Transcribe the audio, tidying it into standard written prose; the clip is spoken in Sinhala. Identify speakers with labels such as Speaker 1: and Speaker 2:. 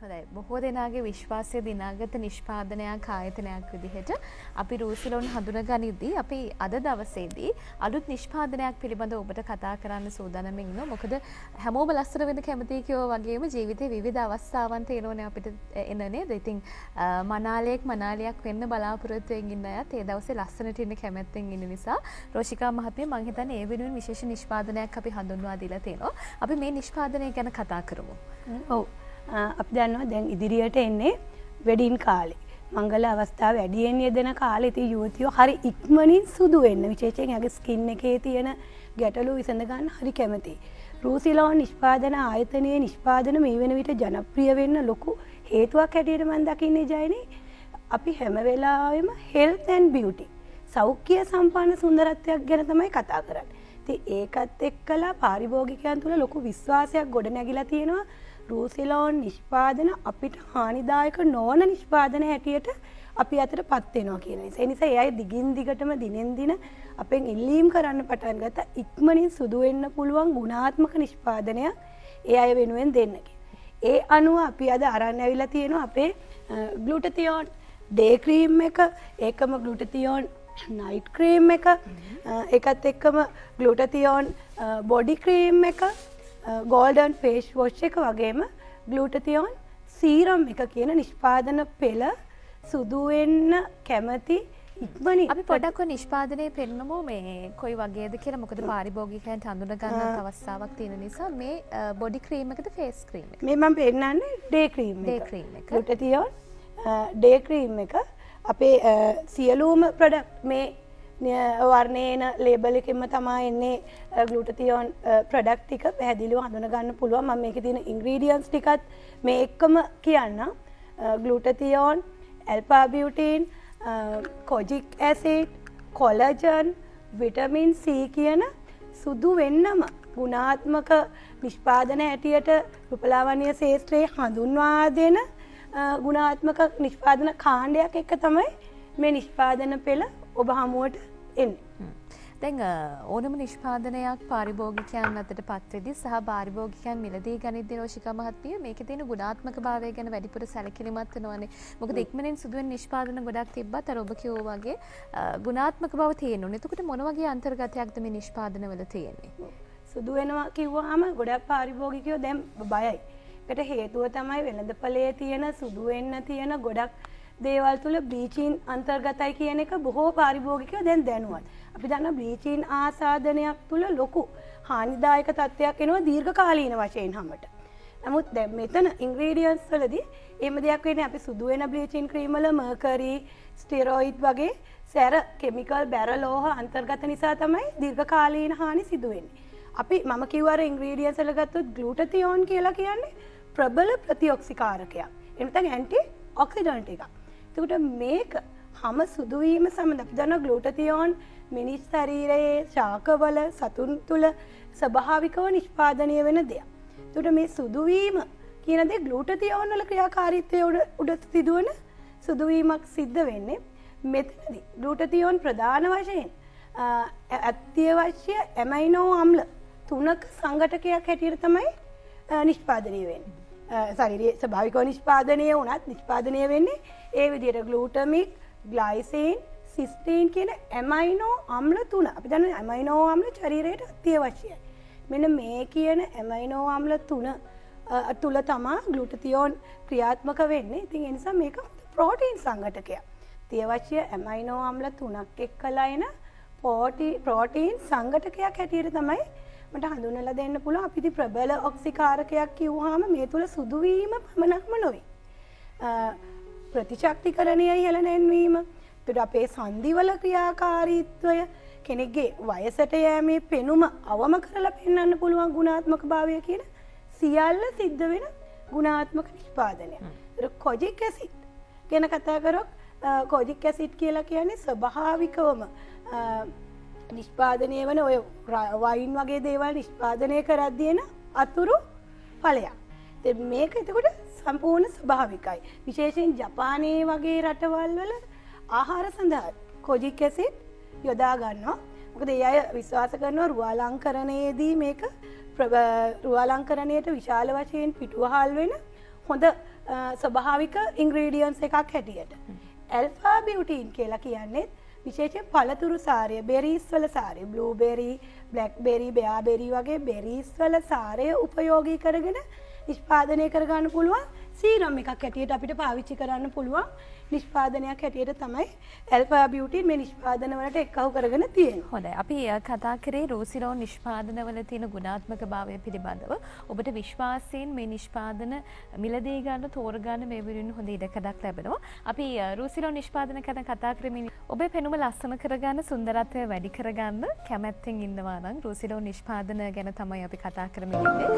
Speaker 1: හොඳයි. බොහෝ දෙනාගේ විශ්වාසය දිනාගත නිෂ්පාදනයක් ආයතනයක් විදිහට අපි රූසිලෝන් හඳුනගනිද්දී අපි අද දවසේදී අලුත් නිෂ්පාදනයක් පිළිබඳව ඔබට කතා කරන්න සූදානම් ඉන්නවා. මොකද හැමෝම ලස්සන වෙන්න කැමතියි කියෝ වගේම ජීවිතේ විවිධ අවස්ථාවන් තියෙනෝනේ අපිට එන නේද? ඉතින් මනාලියක් වෙන්න බලාපොරොත්තු වෙමින් ඉන්න අයත් ඒ දවසේ ලස්සනට ඉන්න කැමැත්තෙන් ඉන්න නිසා රෝෂිකා මහත්මිය මම හිතන්නේ ඒ වෙනුවෙන් විශේෂ නිෂ්පාදනයක් අපි හඳුන්වා දීලා තියෙනවා. අපි මේ නිෂ්පාදනය ගැන කතා කරමු.
Speaker 2: ඔව්. අපි දන්නවා දැන් ඉදිරියට එන්නේ වෙඩින් කාලේ. මංගල අවස්ථාව වැඩියෙන් යෙදෙන කාලේ ඉතින් යුවතියෝ හරි ඉක්මනින් සුදු වෙන්න විශේෂයෙන් යාගේ ස්කින් එකේ තියෙන ගැටලු විසඳ ගන්න හරි කැමතියි. රූසිලෝන් නිෂ්පාදන ආයතනයේ නිෂ්පාදන මේ වෙන විට ජනප්‍රිය වෙන්න ලොකු හේතුවක් හැටියට මම දකින්නේ ජයනේ අපි හැම වෙලාවෙම health and beauty සෞඛ්‍ය සම්පන්න සුන්දරත්වයක් ගැන තමයි කතා කරන්නේ. ඉතින් ඒකත් එක්කලා පාරිභෝගිකයන් තුළ ලොකු විශ්වාසයක් ගොඩනැගිලා තියෙනවා. රූසිලෝන් නිෂ්පාදන අපිට හානිදායක නොවන නිෂ්පාදන හැටියට අපි අතටපත් වෙනවා කියන නිසා. ඒ නිසා ඒ අය දිගින් දිගටම දිනෙන් දින අපෙන් ඉල්ලීම් කරන්න පටන් ගත්තා ඉක්මනින් සුදු වෙන්න පුළුවන් ගුණාත්මක නිෂ්පාදනයක් ඒ අය වෙනුවෙන් දෙන්න. ඒ අනුව අපි අද අරන් ඇවිල්ලා තියෙනවා අපේ ග්ලූටතියෝන් ඩේ ක්‍රීම් එක, ඒකම ග්ලූටතියෝන් නයිට් ක්‍රීම් එක, ඒකත් එක්කම ග්ලූටතියෝන් බොඩි ක්‍රීම් එක, ගෝල්ඩන් ෆේස් වොෂ් එක වගේම ග්ලූටතියෝන් සීරම් එක කියන නිෂ්පාදන පෙළ සුදු වෙන්න කැමති ඉක්මනින්
Speaker 1: අපි පොඩක් ඔය නිෂ්පාදනයේ පෙන්නමු මේ කොයි වගේද කියලා. මොකද පාරිභෝගිකයන්ට හඳුන ගන්නත් අවස්ථාවක් තියෙන නිසා මේ බොඩි ක්‍රීම් එකද ෆේස් ක්‍රීම් එක.
Speaker 2: මේ මම පෙන්නන්නේ ඩේ ක්‍රීම් එක. ග්ලූටතියෝන් ඩේ ක්‍රීම් එක අපේ සියලුම ප්‍රොඩක්ට් මේ වර්ණයන ලේබල් එකෙන්ම තමයි එන්නේ ග්ලූටතියෝන් ප්‍රොඩක්ට් ටික පැහැදිලිව හඳුන ගන්න පුළුවන්. මම මේකේ තියෙන ඉන්ග්‍රීඩියන්ට්ස් ටිකත් මේ එක්කම කියන්නම්. ග්ලූටතියෝන්, alpha බියුටින්, කොජික් acid, collagen, vitamin C කියන සුදු වෙන්නම ගුණාත්මක නිෂ්පාදන හැටියට රූපලාවන්‍ය ශාස්ත්‍රයේ හඳුන්වා දෙන ගුණාත්මක නිෂ්පාදන කාණ්ඩයක් එක්ක තමයි මේ නිෂ්පාදන පෙළ ඔබ හමුවට එන්නේ.
Speaker 1: දැන් ඕනම නිෂ්පාදනයක් පාරිභෝගිකයන් අතට පත්වෙදී සහ පාරිභෝගිකයන් මිලදී ගනිද්දී රෝෂිකා මහත්මිය මේකේ තියෙන ගුණාත්මක භාවය ගැන වැඩිපුර සැලකිලිමත් වෙනවානේ. මොකද ඉක්මනින් සුදුවෙන් නිෂ්පාදන ගොඩක් තිබ්බත් අර ඔබ කිව්වා වගේ ගුණාත්මක බව තියෙනුනේ. එතකොට මොන වගේ අන්තර්ගතයක්ද මේ නිෂ්පාදනවල තියෙන්නේ?
Speaker 2: සුදු වෙනවා කිව්වහම ගොඩක් පාරිභෝගිකයෝ දැන් බයයි. ඒකට හේතුව තමයි වෙළඳපොලේ තියෙන සුදු වෙන්න තියෙන ගොඩක් දේවල් තුල බ්ලීචින් අන්තර්ගතයි කියන එක බොහෝ පාරිභෝගිකයෝ දැන් දැනුවත්. අපි දන්නා බ්ලීචින් ආසාදනයක් තුල ලොකු හානිදායක තත්ත්වයක් එනවා දීර්ඝකාලීන වශයෙන් හැමට. නමුත් දැන් මෙතන ඉන්ග්‍රීඩියන්ට්ස් වලදී එහෙම දෙයක් වෙන්නේ අපි සුදු වෙන බ්ලීචින් ක්‍රීම් වල මර්කරි, ස්ටෙරොයිඩ් වගේ සැර කෙමිකල් බැරලෝහ අන්තර්ගත නිසා තමයි දීර්ඝකාලීන හානි සිදු වෙන්නේ. මම කිව්වා ඉන්ග්‍රීඩියන්ට්ස් වල ගත්තොත් ග්ලූටතියෝන් කියලා කියන්නේ ප්‍රබල ප්‍රතිඔක්සිකාරකයක්. එනතන ඇන්ටි ඔක්සිඩන්ට් එකක්. එතකොට මේක හැම සුදු වීම සමග අපි දන්නවා ග්ලූටතියෝන් මිනිස් ශරීරයේ ශාකවල සතුන් තුල ස්වභාවිකව නිෂ්පාදනය වෙන දෙයක්. එතකොට මේ සුදු වීම කියන දේ ග්ලූටතියෝන් වල ක්‍රියාකාරීත්වය උඩ සිදුවන සුදු වීමක් සිද්ධ වෙන්නේ මෙතනදී. ග්ලූටතියෝන් ප්‍රධාන වශයෙන් අත්‍යවශ්‍ය ඇමයිනෝ අම්ල 3ක සංඝටකයක් හැටියට තමයි නිෂ්පාදනය වෙන්නේ. ශරීරයේ ස්වභාවිකව නිෂ්පාදනය වුණත් නිෂ්පාදනය වෙන්නේ ඒ විදිහට ග්ලූටමික්, ග්ලයිසින්, සිස්ටීන් කියන ඇමයිනෝ අම්ල 3. අපි දන්නවා ඇමයිනෝ අම්ල ශරීරයට අත්‍යවශ්‍යයි. මෙන්න මේ කියන ඇමයිනෝ අම්ල 3 තුල තමයි ග්ලූටතියෝන් ක්‍රියාත්මක වෙන්නේ. ඉතින් ඒ නිසා මේක ප්‍රෝටීන් සංඝටකයක්. අත්‍යවශ්‍ය ඇමයිනෝ අම්ල 3ක් එක්කලා එන ප්‍රෝටීන් සංඝටකයක් හැටියට තමයි මට හඳුන්වලා දෙන්න පුළුවන්. අපි ඉතින් ප්‍රබල ඔක්සිකාරකයක් කිව්වහම මේ තුල සුදු වීම පමණක්ම නොවේ. ප්‍රතිශක්තිකරණය ඉහළ නැන්වීම, ඒත් අපේ සංදිවල ක්‍රියාකාරීත්වය, කෙනෙක්ගේ වයසට යෑමේ පෙනුම අවම කරලා පෙන්වන්න පුළුවන් ගුණාත්මක භාවය කියන සියල්ල සිද්ධ වෙන ගුණාත්මක නිෂ්පාදනය. ඒක කොජික් ඇසිඩ් ගැන කතා කරොත් කොජික් ඇසිඩ් කියලා කියන්නේ ස්වභාවිකවම නිෂ්පාදනය වන ඔය වයින් වගේ දේවල් නිෂ්පාදනය කරද්දී එන අතුරු ඵලයක්. මේක එතකොට සම්පූර්ණ ස්වභාවිකයි. විශේෂයෙන් ජපානයේ වගේ රටවල් වල ආහාර සඳහා කොජික් ඇසිඩ් යොදා ගන්නවා. මොකද ඒ අය විශ්වාස කරනවා රුවාලංකරණයේදී මේක රුවාලංකරණයට විශාල වශයෙන් පිටුවහල් වෙන හොඳ ස්වභාවික ඉන්ග්‍රීඩියන්ට්ස් එකක් හැටියට. ඇල්ෆා බියුටින් කියලා කියන්නේ විශේෂයෙන් පළතුරු සාරය, බෙරීස් වල සාරය, බ්ලූබෙරි, බ්ලැක්බෙරි, බෙයාබෙරි වගේ බෙරීස් වල සාරය උපයෝගී කරගෙන නිෂ්පාදනය කරගන්න පුළුවන් සීරම් එකක් හැටියට අපිට පාවිච්චි කරන්න පුළුවන් නිෂ්පාදනයක් හැටියට තමයි ඇල්ෆා බියුටින් මේ නිෂ්පාදන වලට එක්කහු කරගෙන තියෙන්නේ.
Speaker 1: හොඳයි. අපි කතා කරේ රූසිලෝන් නිෂ්පාදනවල තියෙන ගුණාත්මකභාවය පිළිබඳව. ඔබට විශ්වාසයෙන් මේ නිෂ්පාදන මිලදී ගන්න තෝරගන්න මේ වෙනුවෙන් හොඳ ඉඩකඩක් ලැබෙනවා. අපි රූසිලෝන් නිෂ්පාදන ගැන කතා කරමින් ඔබේ පෙනුම ලස්සන කරගන්න, සුන්දරත්වය වැඩි කරගන්න කැමැත්තෙන් ඉන්නවා නම් රූසිලෝන් නිෂ්පාදන ගැන තමයි අපි කතා කරමින් ඉන්නේ.